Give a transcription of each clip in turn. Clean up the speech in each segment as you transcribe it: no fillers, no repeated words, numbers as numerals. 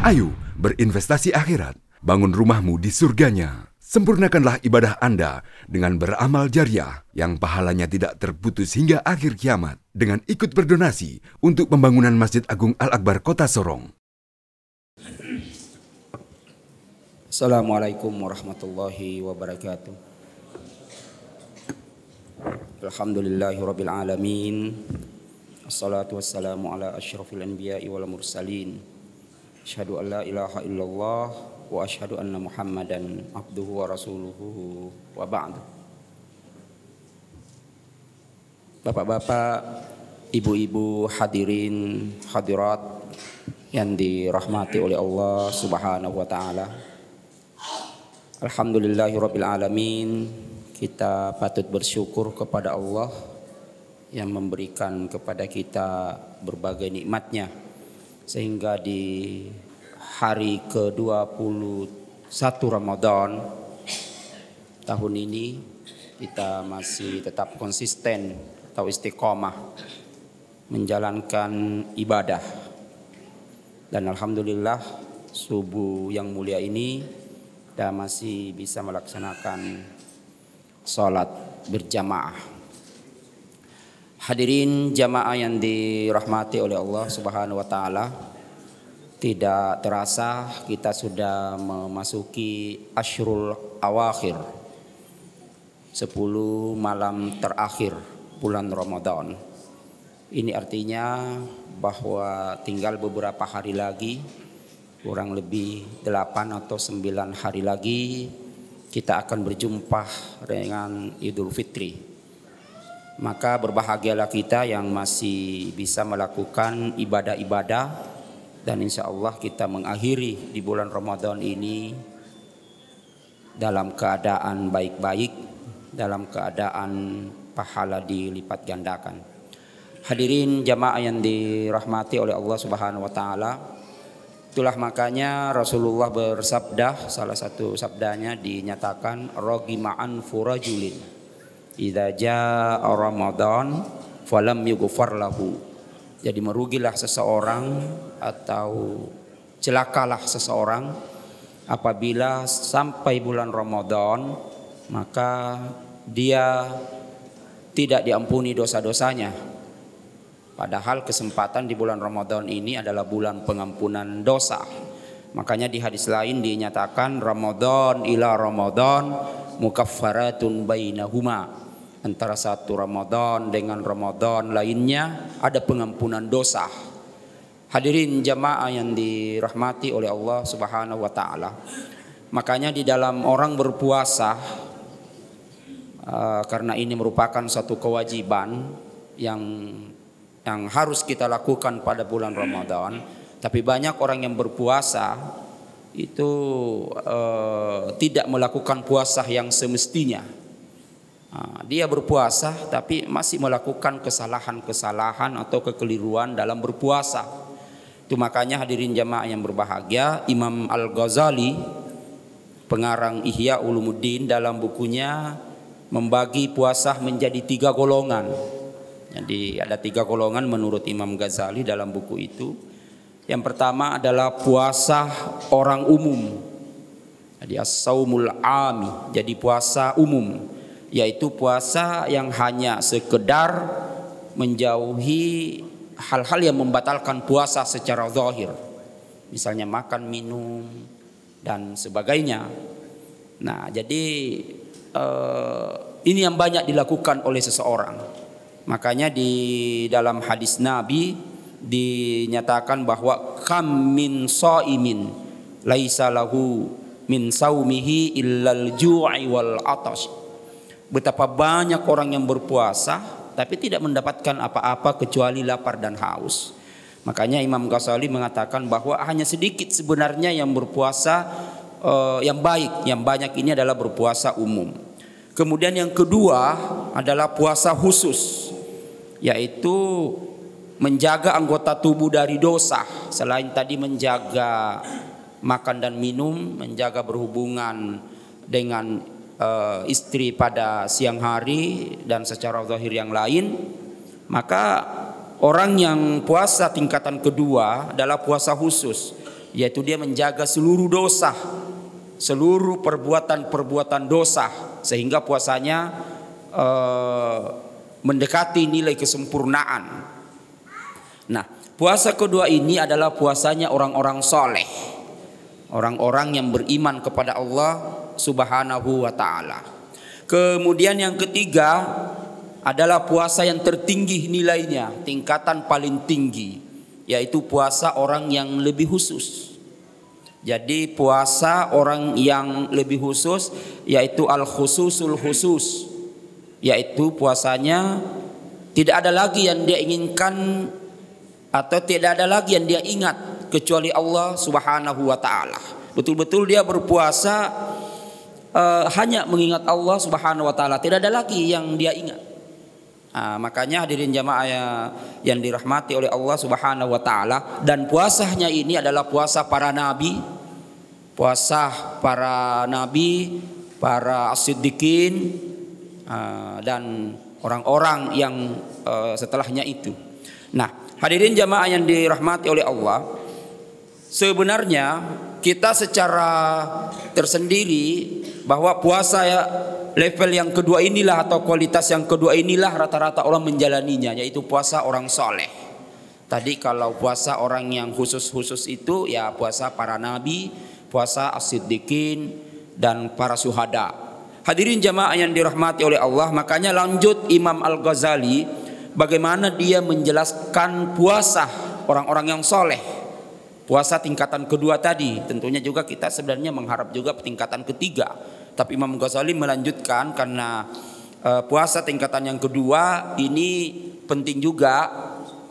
Ayo berinvestasi akhirat, bangun rumahmu di surganya. Sempurnakanlah ibadah Anda dengan beramal jariah yang pahalanya tidak terputus hingga akhir kiamat dengan ikut berdonasi untuk pembangunan Masjid Agung Al-Akbar Kota Sorong. Assalamualaikum warahmatullahi wabarakatuh. Alhamdulillahirabbil alamin. Assalatu wassalamu ala asyrafil anbiya'i wal mursalin. Asyhadu an la ilaha illallah wa asyhadu anna Muhammadan abduhu wa rasuluhu wa ba'du. Bapak-bapak, ibu-ibu, hadirin, hadirat yang dirahmati oleh Allah Subhanahu wa taala. Alhamdulillahirabbil alamin. Kita patut bersyukur kepada Allah yang memberikan kepada kita berbagai nikmatnya, sehingga di hari ke-21 Ramadan tahun ini kita masih tetap konsisten atau istiqomah menjalankan ibadah. Dan alhamdulillah subuh yang mulia ini kita masih bisa melaksanakan salat berjamaah. Hadirin jamaah yang dirahmati oleh Allah Subhanahu wa taala, tidak terasa kita sudah memasuki Asyrul Awakhir, 10 malam terakhir bulan Ramadan. Ini artinya bahwa tinggal beberapa hari lagi, kurang lebih 8 atau 9 hari lagi kita akan berjumpa dengan Idul Fitri. Maka berbahagialah kita yang masih bisa melakukan ibadah-ibadah, dan insya Allah kita mengakhiri di bulan Ramadan ini dalam keadaan baik-baik, dalam keadaan pahala dilipat gandakan. Hadirin jamaah yang dirahmati oleh Allah Subhanahu wa taala, itulah makanya Rasulullah bersabda, salah satu sabdanya dinyatakan ragima'an furajulin idza jaa Ramadan falam yughfar lahu. Jadi merugilah seseorang atau celakalah seseorang apabila sampai bulan Ramadan maka dia tidak diampuni dosa-dosanya. Padahal kesempatan di bulan Ramadan ini adalah bulan pengampunan dosa. Makanya di hadis lain dinyatakan Ramadan ila Ramadan mukaffaratun bainahuma. Antara satu Ramadan dengan Ramadan lainnya ada pengampunan dosa. Hadirin jamaah yang dirahmati oleh Allah Subhanahu wa taala. Makanya di dalam orang berpuasa, karena ini merupakan satu kewajiban yang harus kita lakukan pada bulan Ramadan, tapi banyak orang yang berpuasa itu tidak melakukan puasa yang semestinya. Dia berpuasa tapi masih melakukan kesalahan-kesalahan atau kekeliruan dalam berpuasa. Itu makanya hadirin jamaah yang berbahagia, Imam Al-Ghazali, pengarang Ihya Ulumuddin, dalam bukunya membagi puasa menjadi 3 golongan. Jadi ada 3 golongan menurut Imam Ghazali dalam buku itu. Yang pertama adalah puasa orang umum. Jadi as-saumul ami, jadi puasa umum, yaitu puasa yang hanya sekedar menjauhi hal-hal yang membatalkan puasa secara zahir, misalnya makan, minum dan sebagainya. Nah, jadi ini yang banyak dilakukan oleh seseorang. Makanya di dalam hadis Nabi dinyatakan bahwa kam min shaimin laisa lahu min saumihi illal ju'i wal atash. Betapa banyak orang yang berpuasa tapi tidak mendapatkan apa-apa kecuali lapar dan haus. Makanya Imam Ghazali mengatakan bahwa hanya sedikit sebenarnya yang berpuasa yang baik, yang banyak ini adalah berpuasa umum. Kemudian yang kedua adalah puasa khusus, yaitu menjaga anggota tubuh dari dosa. Selain tadi menjaga makan dan minum, menjaga berhubungan dengan istri pada siang hari dan secara zahir yang lain, maka orang yang puasa tingkatan kedua adalah puasa khusus, yaitu dia menjaga seluruh dosa, seluruh perbuatan-perbuatan dosa, sehingga puasanya mendekati nilai kesempurnaan. Nah, puasa kedua ini adalah puasanya orang-orang soleh, orang-orang yang beriman kepada Allah Subhanahu wa ta'ala. Kemudian yang ketiga adalah puasa yang tertinggi nilainya, tingkatan paling tinggi, yaitu puasa orang yang lebih khusus. Jadi puasa orang yang lebih khusus yaitu al-khususul khusus, yaitu puasanya tidak ada lagi yang dia inginkan atau tidak ada lagi yang dia ingat kecuali Allah Subhanahu wa ta'ala. Betul-betul dia berpuasa hanya mengingat Allah Subhanahu wa ta'ala, tidak ada lagi yang dia ingat. Makanya hadirin jamaah yang dirahmati oleh Allah Subhanahu wa ta'ala, dan puasanya ini adalah puasa para nabi, para as-siddiqin, dan orang-orang yang setelahnya itu. Nah, hadirin jamaah yang dirahmati oleh Allah, sebenarnya kita secara tersendiri bahwa puasa level yang kedua inilah atau kualitas yang kedua inilah rata-rata orang menjalaninya, yaitu puasa orang soleh. Tadi kalau puasa orang yang khusus-khusus itu ya puasa para nabi, puasa as-siddiqin dan para syuhada. Hadirin jamaah yang dirahmati oleh Allah, makanya lanjut Imam Al-Ghazali bagaimana dia menjelaskan puasa orang-orang yang soleh. Puasa tingkatan kedua tadi, tentunya juga kita sebenarnya mengharap juga tingkatan ketiga. Tapi Imam Ghazali melanjutkan karena puasa tingkatan yang kedua ini penting juga.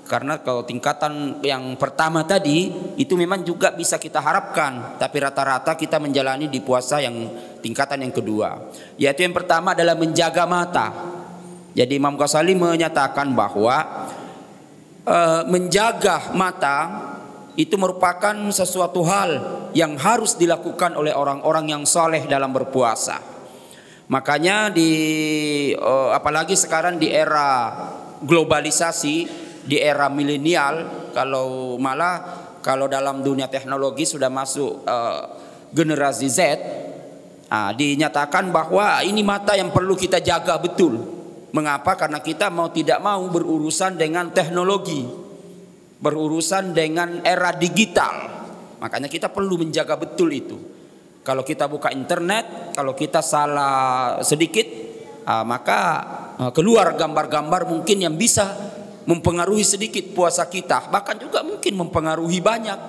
Karena kalau tingkatan yang pertama tadi itu memang juga bisa kita harapkan, tapi rata-rata kita menjalani di puasa yang tingkatan yang kedua, yaitu yang pertama adalah menjaga mata. Jadi Imam Ghazali menyatakan bahwa menjaga mata itu merupakan sesuatu hal yang harus dilakukan oleh orang-orang yang soleh dalam berpuasa. Makanya apalagi sekarang di era globalisasi, di era milenial, kalau dalam dunia teknologi sudah masuk generasi Z, dinyatakan bahwa ini mata yang perlu kita jaga betul. Mengapa? Karena kita mau tidak mau berurusan dengan teknologi, berurusan dengan era digital. Makanya kita perlu menjaga betul itu. Kalau kita buka internet, kalau kita salah sedikit, maka keluar gambar-gambar mungkin yang bisa mempengaruhi sedikit puasa kita, bahkan juga mungkin mempengaruhi banyak.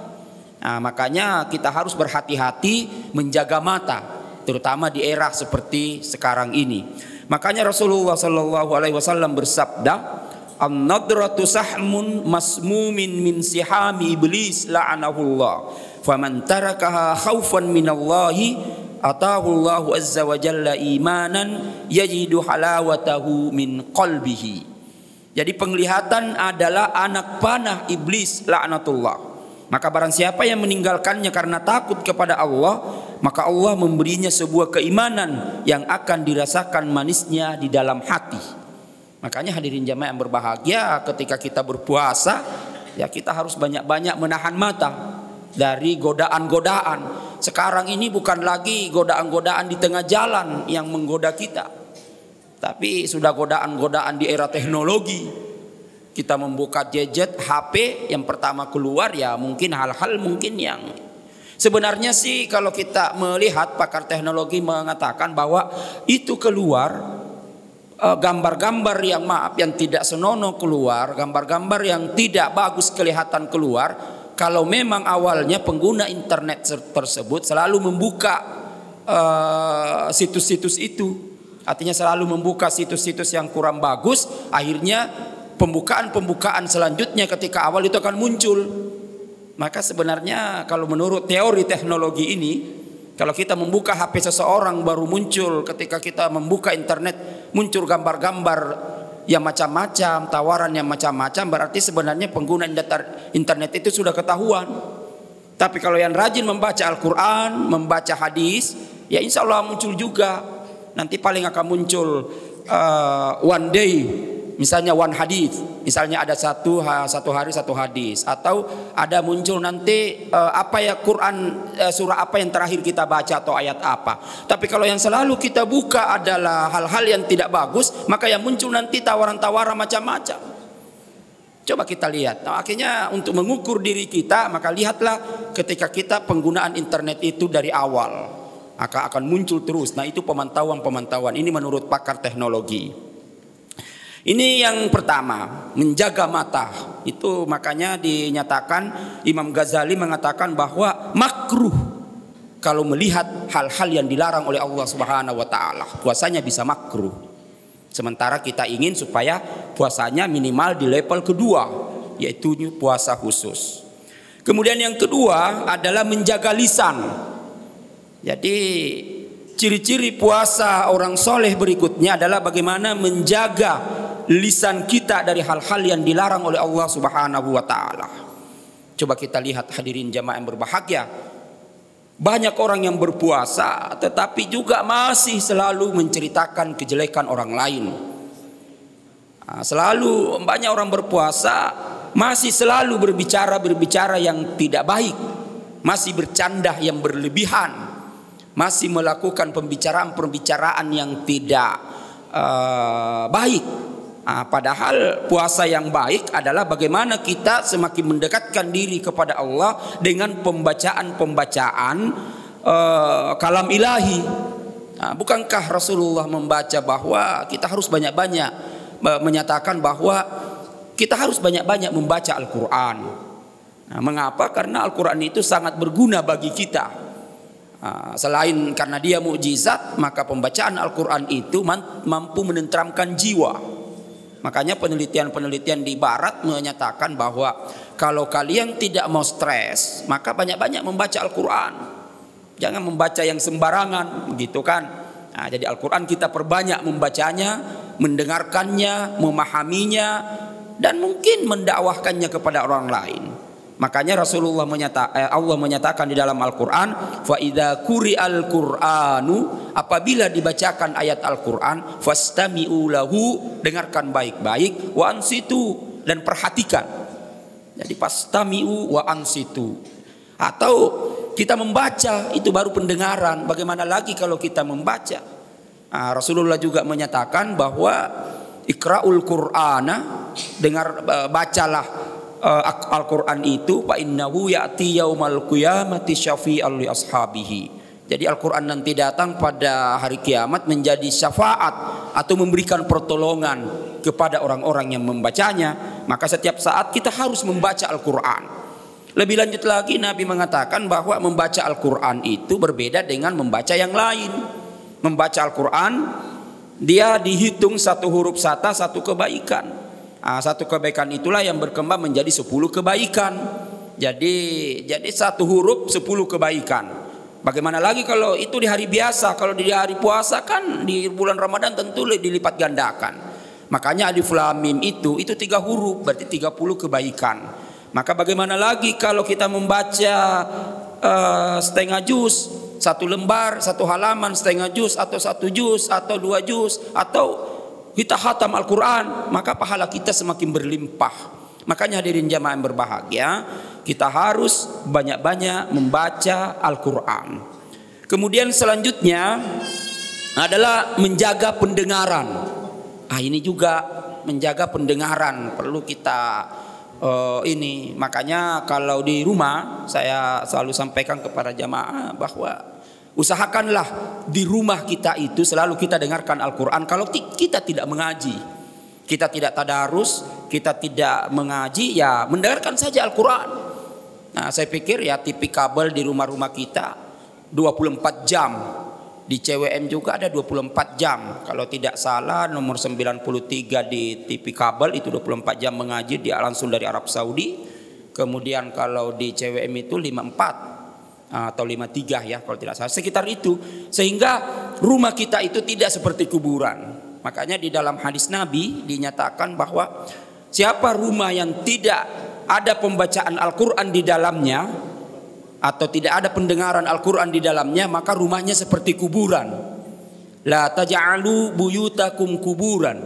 Makanya kita harus berhati-hati menjaga mata, terutama di era seperti sekarang ini. Makanya Rasulullah Shallallahu Alaihi Wasallam bersabda, "An-nadratu sahmun masmumin min sihami iblis la'anahullah, faman tarakaha khaufan minallahi atahu Allahu azza wa jalla imanan yajidu halawatahu min qalbihi." Jadi penglihatan adalah anak panah iblis laknatullah. Maka barang siapa yang meninggalkannya karena takut kepada Allah, maka Allah memberinya sebuah keimanan yang akan dirasakan manisnya di dalam hati. Makanya hadirin jamaah yang berbahagia, ketika kita berpuasa, ya kita harus banyak-banyak menahan mata dari godaan-godaan. Sekarang ini bukan lagi godaan-godaan di tengah jalan yang menggoda kita, tapi sudah godaan-godaan di era teknologi. Kita membuka gadget, HP, yang pertama keluar ya mungkin hal-hal mungkin yang sebenarnya sih kalau kita melihat pakar teknologi mengatakan bahwa itu keluar gambar-gambar yang tidak senonoh keluar, gambar-gambar yang tidak bagus kelihatan keluar, kalau memang awalnya pengguna internet tersebut selalu membuka situs-situs itu. Artinya selalu membuka situs-situs yang kurang bagus, akhirnya pembukaan selanjutnya ketika awal itu akan muncul. Maka sebenarnya kalau menurut teori teknologi ini, kalau kita membuka HP seseorang baru muncul, ketika kita membuka internet muncul gambar-gambar yang macam-macam, tawaran yang macam-macam, berarti sebenarnya pengguna internet itu sudah ketahuan. Tapi kalau yang rajin membaca Al-Quran, membaca hadis, ya insya Allah muncul juga. Nanti paling akan muncul one day misalnya one hadis, misalnya ada satu hari satu hadis, atau ada muncul nanti apa ya Quran surah apa yang terakhir kita baca atau ayat apa. Tapi kalau yang selalu kita buka adalah hal-hal yang tidak bagus, maka yang muncul nanti tawaran-tawaran macam-macam. Coba kita lihat. Nah, akhirnya untuk mengukur diri kita, maka lihatlah ketika kita penggunaan internet itu dari awal, maka akan muncul terus. Nah, itu pemantauan. Ini menurut pakar teknologi. Ini yang pertama, menjaga mata. Itu makanya dinyatakan Imam Ghazali mengatakan bahwa makruh kalau melihat hal-hal yang dilarang oleh Allah Subhanahu wa taala. Puasanya bisa makruh. Sementara kita ingin supaya puasanya minimal di level kedua, yaitu puasa khusus. Kemudian yang kedua adalah menjaga lisan. Jadi ciri-ciri puasa orang soleh berikutnya adalah bagaimana menjaga lisan kita dari hal-hal yang dilarang oleh Allah Subhanahu wa taala. Coba kita lihat hadirin jamaah yang berbahagia. Banyak orang yang berpuasa tetapi juga masih selalu menceritakan kejelekan orang lain. Selalu banyak orang berpuasa masih selalu berbicara yang tidak baik, masih bercanda yang berlebihan, masih melakukan pembicaraan yang tidak baik. Padahal puasa yang baik adalah bagaimana kita semakin mendekatkan diri kepada Allah dengan pembacaan kalam ilahi. Bukankah Rasulullah membaca bahwa kita harus banyak-banyak menyatakan bahwa kita harus banyak-banyak membaca Al-Quran. Mengapa? Karena Al-Quran itu sangat berguna bagi kita. Selain karena dia mukjizat, maka pembacaan Al-Quran itu mampu menenteramkan jiwa. Makanya penelitian-penelitian di barat menyatakan bahwa kalau kalian tidak mau stres, maka banyak-banyak membaca Al-Quran. Jangan membaca yang sembarangan, begitu kan? Jadi Al-Quran kita perbanyak membacanya, mendengarkannya, memahaminya, dan mungkin mendakwahkannya kepada orang lain. Makanya Allah menyatakan di dalam Al-Quran, fa idza quri'al Qur'anu, apabila dibacakan ayat Al-Quran, fastami'u lahu, dengarkan baik-baik, wa ansitu, dan perhatikan. Jadi fastami'u wa ansitu. Atau kita membaca itu baru pendengaran. Bagaimana lagi kalau kita membaca? Rasulullah juga menyatakan bahwa ikra'ul Qur'ana, bacalah Al-Quran itu, fa innahu ya'ti yaumal qiyamati syafi'an li ashabihi. Jadi Al-Quran nanti datang pada hari kiamat menjadi syafaat atau memberikan pertolongan kepada orang-orang yang membacanya. Maka setiap saat kita harus membaca Al-Quran. Lebih lanjut lagi Nabi mengatakan bahwa membaca Al-Quran itu berbeda dengan membaca yang lain. Membaca Al-Quran dia dihitung satu huruf kata satu kebaikan. Satu kebaikan itulah yang berkembang menjadi 10 kebaikan. Jadi satu huruf 10 kebaikan. Bagaimana lagi kalau itu di hari biasa? Kalau di hari puasa kan di bulan Ramadan tentu dilipat gandakan. Makanya alif lam mim itu 3 huruf berarti 30 kebaikan. Maka bagaimana lagi kalau kita membaca setengah juz, satu lembar, satu halaman, setengah juz atau 1 juz atau 2 juz, atau kita khatam Al-Quran, maka pahala kita semakin berlimpah. Makanya hadirin jamaah yang berbahagia, kita harus banyak-banyak membaca Al-Quran. Kemudian selanjutnya adalah menjaga pendengaran. Ini juga menjaga pendengaran perlu kita ini. Makanya kalau di rumah saya selalu sampaikan kepada jamaah bahwa usahakanlah di rumah kita itu selalu kita dengarkan Al-Quran. Kalau kita tidak mengaji, kita tidak tadarus, kita tidak mengaji, ya mendengarkan saja Al-Quran. Saya pikir ya TV kabel di rumah-rumah kita 24 jam. Di CWM juga ada 24 jam. Kalau tidak salah nomor 93 di TV kabel itu 24 jam mengaji, dia langsung dari Arab Saudi. Kemudian kalau di CWM itu 54 atau 53 ya kalau tidak salah, sekitar itu. Sehingga rumah kita itu tidak seperti kuburan. Makanya di dalam hadis Nabi dinyatakan bahwa siapa rumah yang tidak ada pembacaan Al-Quran di dalamnya atau tidak ada pendengaran Al-Quran di dalamnya, maka rumahnya seperti kuburan. La taj'alu buyutakum kuburan.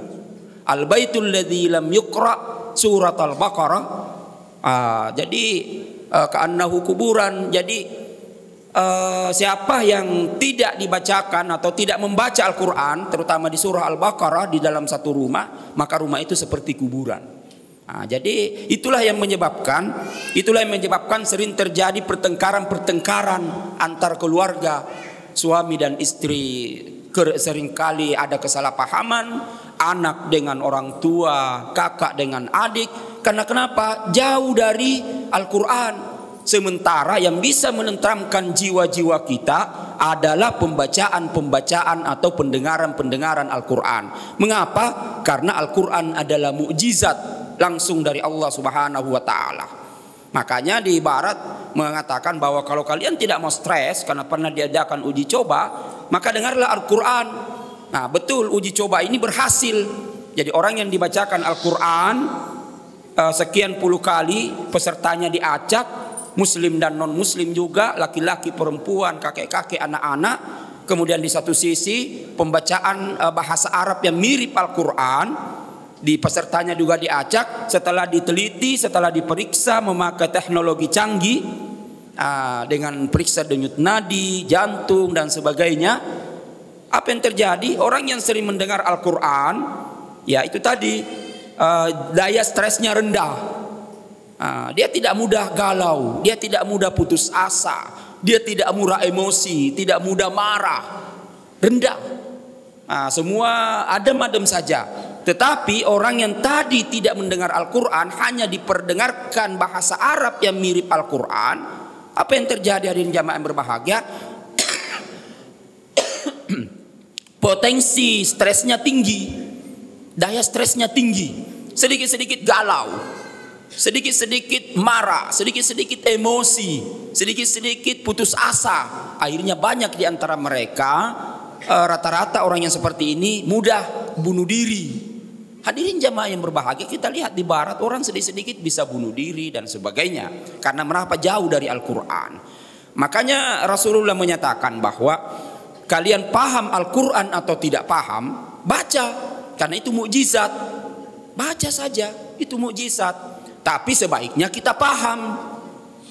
Al-baitul ladzi lam yuqra surat Al-Baqarah. Jadi ka'annahu kuburan. Jadi siapa yang tidak dibacakan atau tidak membaca Al-Quran, terutama di surah Al-Baqarah di dalam satu rumah, maka rumah itu seperti kuburan. Jadi itulah yang menyebabkan sering terjadi pertengkaran antar keluarga, suami dan istri. Seringkali ada kesalahpahaman, anak dengan orang tua, kakak dengan adik. Karena kenapa? Jauh dari Al-Quran. Sementara yang bisa menenteramkan jiwa-jiwa kita adalah pembacaan atau pendengaran Al-Quran. Mengapa? Karena Al-Quran adalah mukjizat langsung dari Allah Subhanahu wa Ta'ala. Makanya di Barat mengatakan bahwa kalau kalian tidak mau stres karena pernah diadakan uji coba, maka dengarlah Al-Quran. Nah, betul, uji coba ini berhasil. Jadi orang yang dibacakan Al-Quran sekian puluh kali, pesertanya diacak, muslim dan non muslim juga, laki-laki, perempuan, kakek-kakek, anak-anak. Kemudian di satu sisi pembacaan bahasa Arab yang mirip Al-Quran, di pesertanya juga diacak. Setelah diteliti, setelah diperiksa memakai teknologi canggih, dengan periksa denyut nadi, jantung dan sebagainya, apa yang terjadi? Orang yang sering mendengar Al-Quran, ya itu tadi, daya stresnya rendah. Dia tidak mudah galau, dia tidak mudah putus asa, dia tidak mudah emosi, tidak mudah marah, rendah. Semua adem-adem saja. Tetapi orang yang tadi tidak mendengar Al-Quran, hanya diperdengarkan bahasa Arab yang mirip Al-Quran, apa yang terjadi hadirin jamaah yang berbahagia? Potensi stresnya tinggi, daya stresnya tinggi, sedikit-sedikit galau, sedikit-sedikit marah, sedikit-sedikit emosi, sedikit-sedikit putus asa. Akhirnya banyak di antara mereka, rata-rata orang yang seperti ini mudah bunuh diri. Hadirin jamaah yang berbahagia, kita lihat di Barat orang sedikit-sedikit bisa bunuh diri dan sebagainya karena merasa jauh dari Al-Quran. Makanya Rasulullah menyatakan bahwa kalian paham Al-Quran atau tidak paham, baca, karena itu mukjizat. Baca saja, itu mukjizat. Tapi sebaiknya kita paham.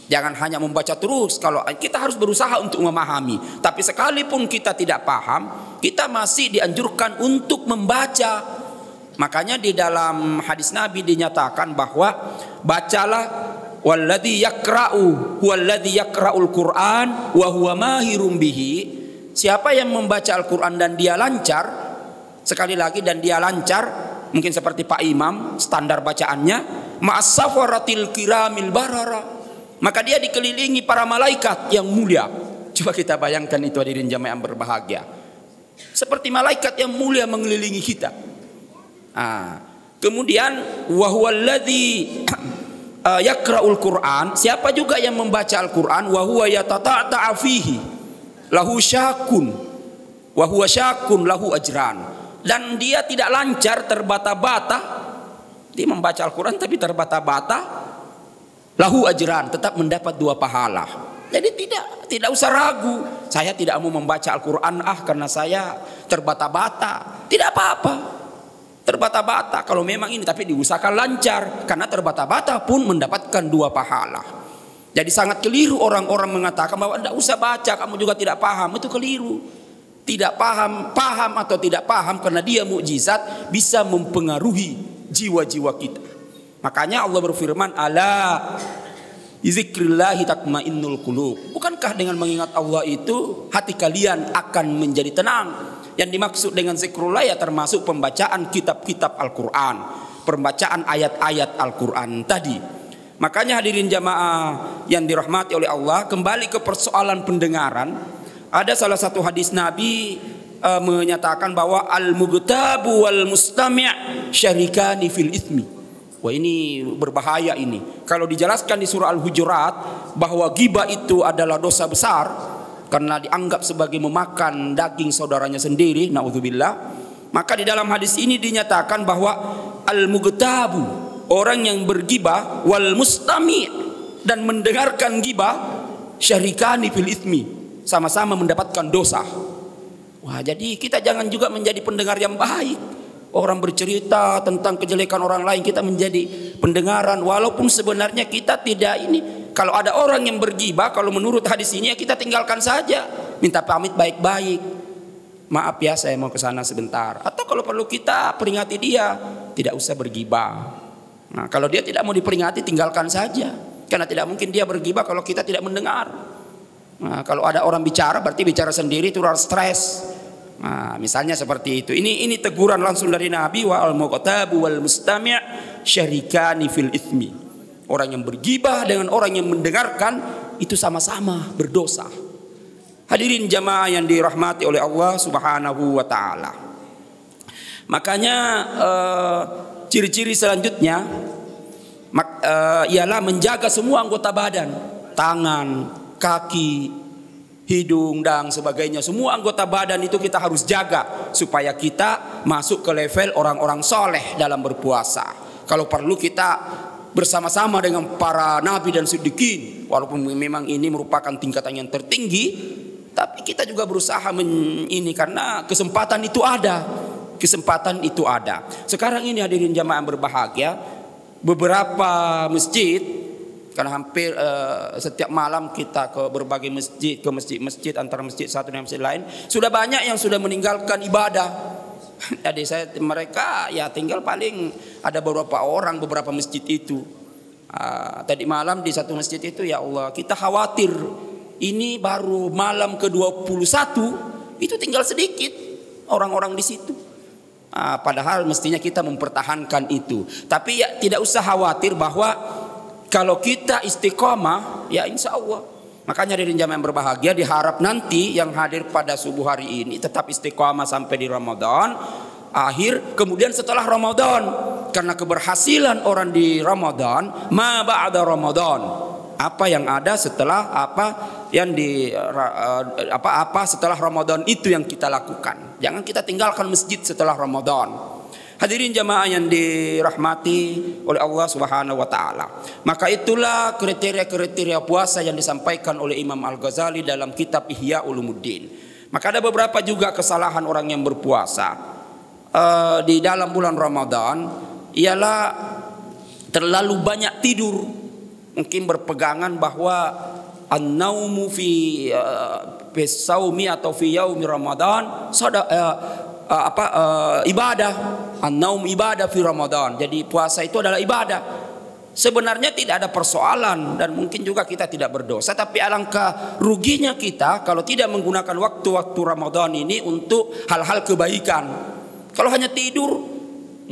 Jangan hanya membaca terus. Kalau kita harus berusaha untuk memahami. Tapi sekalipun kita tidak paham, kita masih dianjurkan untuk membaca. Makanya di dalam hadis Nabi dinyatakan bahwa bacalah walladzi yaqra'u huwallazi yaqra'ul Qur'an wa huwa mahirum bihi. Siapa yang membaca Al-Qur'an dan dia lancar, sekali lagi dan dia lancar, mungkin seperti Pak Imam standar bacaannya, ma'as safaratil kiramil barara, maka dia dikelilingi para malaikat yang mulia. Coba kita bayangkan itu hadirin jamaah yang berbahagia. Seperti malaikat yang mulia mengelilingi kita. Kemudian wa huwallazi yaqra'ul Qur'an, siapa juga yang membaca Al-Qur'an wa huwa yatata'ta fihi lahu syakun wa huwa syakun lahu ajran, dan dia tidak lancar, terbata-bata. Dia membaca Al-Quran tapi terbata-bata, lahu ajran, tetap mendapat 2 pahala. Jadi tidak usah ragu, saya tidak mau membaca Al-Quran karena saya terbata-bata. Tidak apa-apa, terbata-bata kalau memang ini, tapi diusahakan lancar, karena terbata-bata pun mendapatkan 2 pahala. Jadi sangat keliru orang-orang mengatakan bahwa tidak usah baca, kamu juga tidak paham. Itu keliru. Tidak paham atau tidak paham, karena dia mukjizat, bisa mempengaruhi jiwa-jiwa kita. Makanya Allah berfirman, ala bizikrillahi tatmainnul qulub. Bukankah dengan mengingat Allah itu hati kalian akan menjadi tenang? Yang dimaksud dengan zikrullah ya termasuk pembacaan kitab-kitab Al-Quran, pembacaan ayat-ayat Al-Quran tadi. Makanya hadirin jamaah yang dirahmati oleh Allah, kembali ke persoalan pendengaran. Ada salah satu hadis Nabi menyatakan bahwa al-mughtabu wal mustami' syarikani fil itsmi. Wah, ini berbahaya ini. Kalau dijelaskan di surah Al-Hujurat bahwa ghibah itu adalah dosa besar karena dianggap sebagai memakan daging saudaranya sendiri, naudzubillah. Maka di dalam hadis ini dinyatakan bahwa al-mughtabu, orang yang bergibah, wal mustami' dan mendengarkan gibah, syarikani fil itsmi, sama-sama mendapatkan dosa. Wah, jadi kita jangan juga menjadi pendengar yang baik. Orang bercerita tentang kejelekan orang lain, kita menjadi pendengaran, walaupun sebenarnya kita tidak ini. Kalau ada orang yang bergibah, kalau menurut hadis ini ya kita tinggalkan saja, minta pamit baik-baik, maaf ya saya mau ke sana sebentar, atau kalau perlu kita peringati dia, tidak usah bergibah. Nah, kalau dia tidak mau diperingati, tinggalkan saja, karena tidak mungkin dia bergibah kalau kita tidak mendengar. Nah, kalau ada orang bicara, berarti bicara sendiri itu harus stres. Nah, misalnya seperti itu. Ini teguran langsung dari Nabi, wa al-muqtabu wal mustami' syarikani fil itsmi. Orang yang bergibah dengan orang yang mendengarkan itu sama-sama berdosa. Hadirin jamaah yang dirahmati oleh Allah Subhanahu wa taala. Makanya ciri-ciri selanjutnya ialah menjaga semua anggota badan, tangan, kaki, hidung dan sebagainya. Semua anggota badan itu kita harus jaga supaya kita masuk ke level orang-orang soleh dalam berpuasa. Kalau perlu kita bersama-sama dengan para nabi dan siddiqin, walaupun memang ini merupakan tingkatan yang tertinggi, tapi kita juga berusaha ini karena kesempatan itu ada. Kesempatan itu ada. Sekarang ini hadirin jamaah yang berbahagia, beberapa masjid, karena hampir setiap malam kita ke berbagai masjid, ke masjid-masjid antara masjid satu dan masjid lain, sudah banyak yang sudah meninggalkan ibadah. Jadi mereka ya tinggal paling ada beberapa orang beberapa masjid itu. Tadi malam di satu masjid itu, ya Allah, kita khawatir ini baru malam ke-21 itu tinggal sedikit orang-orang di situ. Padahal mestinya kita mempertahankan itu. Tapi ya tidak usah khawatir, bahwa kalau kita istiqomah, ya insya Allah. Makanya dari jamaah yang berbahagia, diharap nanti yang hadir pada subuh hari ini tetap istiqomah sampai di Ramadan akhir, kemudian setelah Ramadan. Karena keberhasilan orang di Ramadan, ma ba'da Ramadan, apa yang ada setelah apa setelah Ramadan itu yang kita lakukan. Jangan kita tinggalkan masjid setelah Ramadan. Hadirin jamaah yang dirahmati oleh Allah Subhanahu wa taala. Maka itulah kriteria-kriteria puasa yang disampaikan oleh Imam Al-Ghazali dalam kitab Ihya Ulumuddin. Maka ada beberapa juga kesalahan orang yang berpuasa di dalam bulan Ramadan, ialah terlalu banyak tidur. Mungkin berpegangan bahwa an-naumu fi saumi atau fi yaumi Ramadan ibadah. An-naum ibadah fi Ramadan. Jadi puasa itu adalah ibadah. Sebenarnya tidak ada persoalan dan mungkin juga kita tidak berdosa, tapi alangkah ruginya kita kalau tidak menggunakan waktu-waktu Ramadan ini untuk hal-hal kebaikan. Kalau hanya tidur,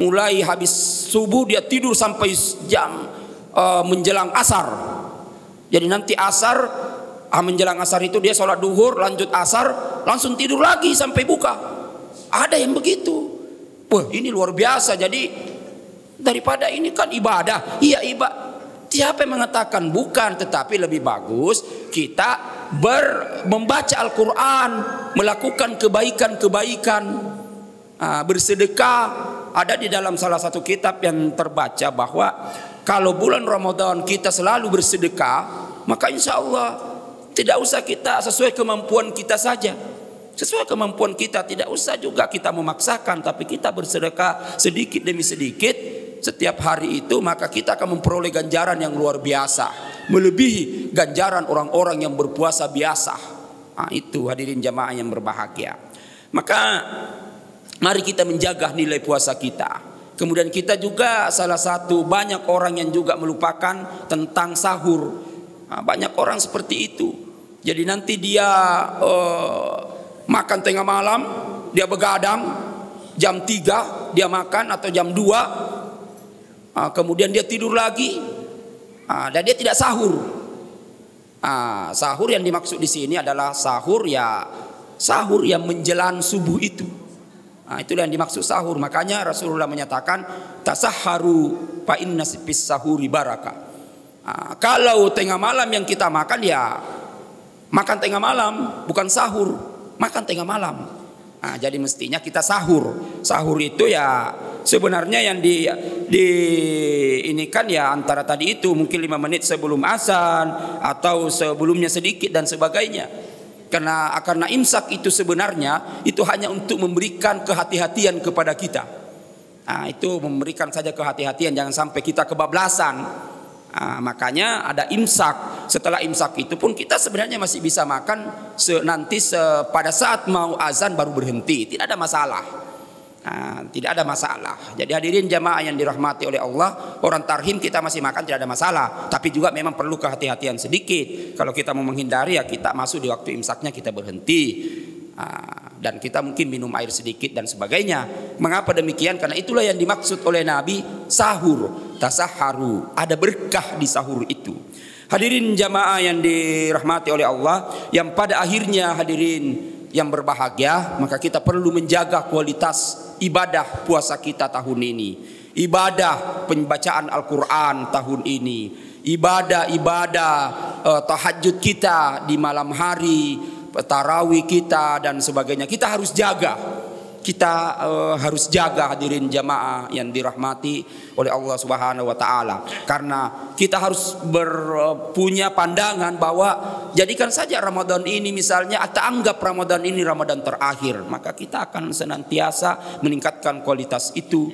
mulai habis subuh dia tidur sampai jam menjelang asar. Jadi nanti asar, menjelang asar itu dia sholat duhur, lanjut asar, langsung tidur lagi sampai buka. Ada yang begitu. Wah, ini luar biasa. Jadi daripada ini kan ibadah. Iya, ibadah. Siapa yang mengatakan bukan? Tetapi lebih bagus kita membaca Al-Quran, melakukan kebaikan-kebaikan, bersedekah. Ada di dalam salah satu kitab yang terbaca bahwa kalau bulan Ramadan kita selalu bersedekah, maka insya Allah tidak usah kita sesuai kemampuan kita saja. Sesuai kemampuan kita, tidak usah juga kita memaksakan, tapi kita bersedekah sedikit demi sedikit setiap hari itu, maka kita akan memperoleh ganjaran yang luar biasa, melebihi ganjaran orang-orang yang berpuasa biasa. Itu hadirin jamaah yang berbahagia. Maka mari kita menjaga nilai puasa kita. Kemudian kita juga salah satu, banyak orang yang juga melupakan tentang sahur. Banyak orang seperti itu. Jadi nanti dia makan tengah malam, dia begadang, jam 3 dia makan atau jam 2, kemudian dia tidur lagi, dan dia tidak sahur. Sahur yang dimaksud di sini adalah sahur yang menjelang subuh itu. Itulah yang dimaksud sahur. Makanya Rasulullah menyatakan tasahharu fa inna fis sahuri barakah. Kalau tengah malam yang kita makan, ya makan tengah malam, bukan sahur. Makan tengah malam. Jadi mestinya kita sahur. Sahur itu ya sebenarnya yang ini kan ya antara tadi itu mungkin 5 menit sebelum azan atau sebelumnya sedikit dan sebagainya. Karena imsak itu sebenarnya itu hanya untuk memberikan kehati-hatian kepada kita. Nah, itu memberikan saja kehati-hatian, jangan sampai kita kebablasan. Makanya ada imsak. Setelah imsak itu pun kita sebenarnya masih bisa makan pada saat mau azan baru berhenti, tidak ada masalah. Tidak ada masalah. Jadi hadirin jamaah yang dirahmati oleh Allah, orang tarhim kita masih makan tidak ada masalah. Tapi juga memang perlu kehati-hatian sedikit. Kalau kita mau menghindari, ya kita masuk di waktu imsaknya kita berhenti. Dan kita mungkin minum air sedikit dan sebagainya. Mengapa demikian? Karena itulah yang dimaksud oleh Nabi, sahur, tasaharu, ada berkah di sahur itu. Hadirin jamaah yang dirahmati oleh Allah, yang pada akhirnya hadirin yang berbahagia, maka kita perlu menjaga kualitas ibadah puasa kita tahun ini, ibadah pembacaan Al-Quran tahun ini, ibadah tahajud kita di malam hari, tarawih kita dan sebagainya. Kita harus jaga. Kita harus jaga hadirin jamaah yang dirahmati oleh Allah Subhanahu wa taala. Karena kita harus punya pandangan bahwa jadikan saja Ramadan ini misalnya, atau anggap Ramadan ini Ramadan terakhir, maka kita akan senantiasa meningkatkan kualitas itu.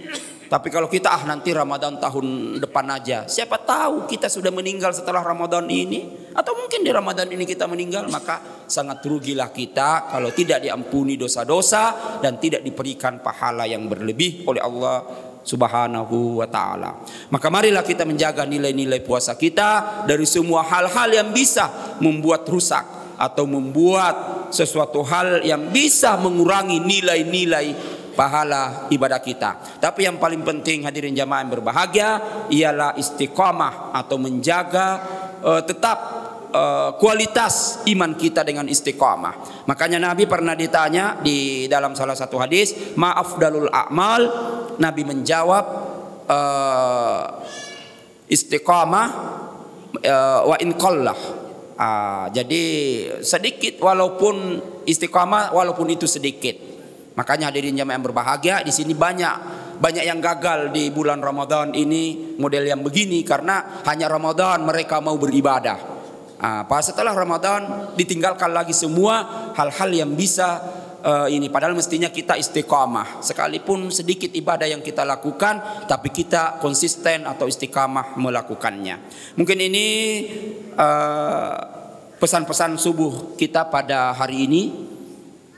Tapi kalau kita nanti Ramadan tahun depan aja, siapa tahu kita sudah meninggal setelah Ramadan ini, atau mungkin di Ramadan ini kita meninggal, maka sangat rugilah kita kalau tidak diampuni dosa-dosa dan tidak diberikan pahala yang berlebih oleh Allah Subhanahu wa ta'ala. Maka marilah kita menjaga nilai-nilai puasa kita dari semua hal-hal yang bisa membuat rusak atau membuat sesuatu hal yang bisa mengurangi nilai-nilai pahala ibadah kita. Tapi yang paling penting hadirin jamaah yang berbahagia ialah istiqamah atau menjaga tetap kualitas iman kita dengan istiqamah. Makanya Nabi pernah ditanya di dalam salah satu hadis, ma afdalul a'mal, Nabi menjawab istiqamah wa in qallah. Jadi sedikit walaupun istiqamah, walaupun itu sedikit. Makanya hadirin jamaah yang berbahagia, di sini banyak yang gagal di bulan Ramadan ini model yang begini, karena hanya Ramadan mereka mau beribadah. Pas setelah Ramadan ditinggalkan lagi semua hal-hal yang bisa ini. Padahal mestinya kita istiqamah, sekalipun sedikit ibadah yang kita lakukan, tapi kita konsisten atau istiqamah melakukannya. Mungkin ini pesan-pesan subuh kita pada hari ini.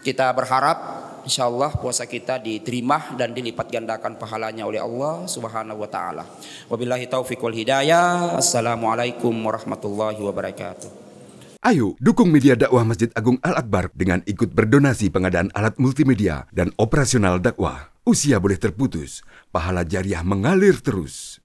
Kita berharap insyaallah puasa kita diterima dan dilipat gandakan pahalanya oleh Allah Subhanahu wa taala. Wabillahi taufiq wal hidayah. Assalamualaikum warahmatullahi wabarakatuh. Ayo dukung media dakwah Masjid Agung Al-Akbar dengan ikut berdonasi pengadaan alat multimedia dan operasional dakwah. Usia boleh terputus, pahala jariah mengalir terus.